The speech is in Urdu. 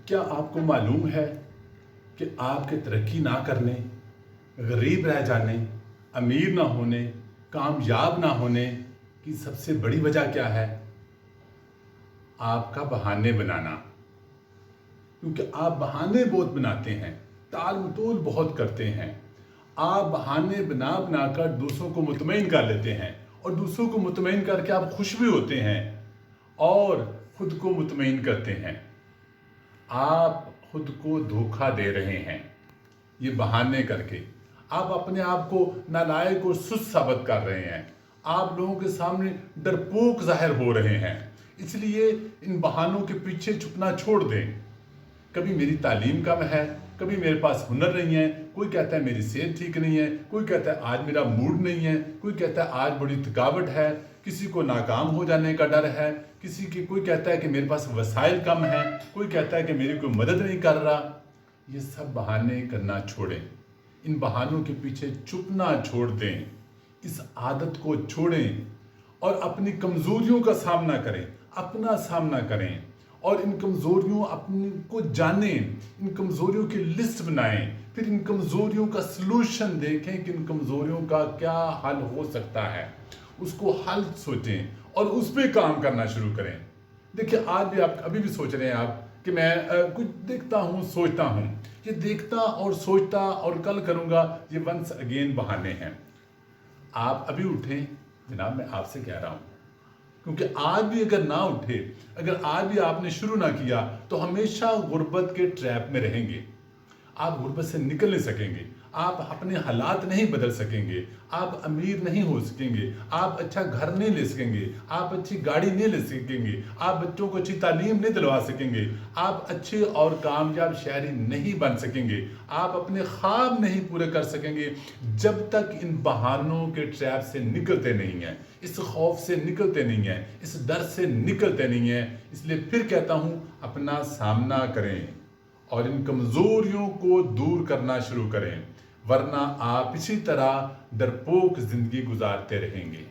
کیا آپ کو معلوم ہے کہ آپ کے ترقی نہ کرنے، غریب رہ جانے، امیر نہ ہونے، کامیاب نہ ہونے کی سب سے بڑی وجہ کیا ہے؟ آپ کا بہانے بنانا۔ کیونکہ آپ بہانے بہت بناتے ہیں، ٹال مٹول بہت کرتے ہیں۔ آپ بہانے بنا بنا کر دوسروں کو مطمئن کر لیتے ہیں، اور دوسروں کو مطمئن کر کے آپ خوش بھی ہوتے ہیں اور خود کو مطمئن کرتے ہیں۔ آپ خود کو دھوکہ دے رہے ہیں یہ بہانے کر کے۔ آپ اپنے آپ کو نالائق اور سست ثابت کر رہے ہیں۔ آپ لوگوں کے سامنے ڈرپوک ظاہر ہو رہے ہیں۔ اس لیے ان بہانوں کے پیچھے چھپنا چھوڑ دیں۔ کبھی میری تعلیم کم ہے، کبھی میرے پاس ہنر نہیں ہے، کوئی کہتا ہے میری صحت ٹھیک نہیں ہے، کوئی کہتا ہے آج میرا موڈ نہیں ہے، کوئی کہتا ہے آج بڑی تھکاوٹ ہے، کسی کو ناکام ہو جانے کا ڈر ہے، کوئی کہتا ہے کہ میرے پاس وسائل کم ہیں، کوئی کہتا ہے کہ میری کوئی مدد نہیں کر رہا۔ یہ سب بہانے کرنا چھوڑیں، ان بہانوں کے پیچھے چھپنا چھوڑ دیں، اس عادت کو چھوڑیں اور اپنی کمزوریوں کا سامنا کریں، اپنا سامنا کریں، اور ان کمزوریوں اپنی کو جانیں، ان کمزوریوں کی لسٹ بنائیں، پھر ان کمزوریوں کا سلوشن دیکھیں کہ ان کمزوریوں کا کیا حل ہو سکتا ہے، اس کو حل سوچیں اور اس پہ کام کرنا شروع کریں۔ دیکھیں آج بھی آپ ابھی بھی سوچ رہے ہیں آپ کہ میں کچھ دیکھتا ہوں، سوچتا ہوں، یہ دیکھتا اور سوچتا اور کل کروں گا، یہ ونس اگین بہانے ہیں۔ آپ ابھی اٹھیں جناب، میں آپ سے کہہ رہا ہوں، کیونکہ آج بھی اگر نہ اٹھے، اگر آج بھی آپ نے شروع نہ کیا تو ہمیشہ غربت کے ٹریپ میں رہیں گے۔ آپ غربت سے نکل نہیں سکیں گے، آپ اپنے حالات نہیں بدل سکیں گے، آپ امیر نہیں ہو سکیں گے، آپ اچھا گھر نہیں لے سکیں گے، آپ اچھی گاڑی نہیں لے سکیں گے، آپ بچوں کو اچھی تعلیم نہیں دلوا سکیں گے، آپ اچھے اور کامیاب شہری نہیں بن سکیں گے، آپ اپنے خواب نہیں پورے کر سکیں گے جب تک ان بہانوں کے ٹریپ سے نکلتے نہیں ہیں، اس خوف سے نکلتے نہیں ہیں، اس ڈر سے نکلتے نہیں ہیں۔ اس لیے پھر کہتا ہوں، اپنا سامنا کریں اور ان کمزوریوں کو دور کرنا شروع کریں، ورنہ آپ اسی طرح ڈرپوک زندگی گزارتے رہیں گے۔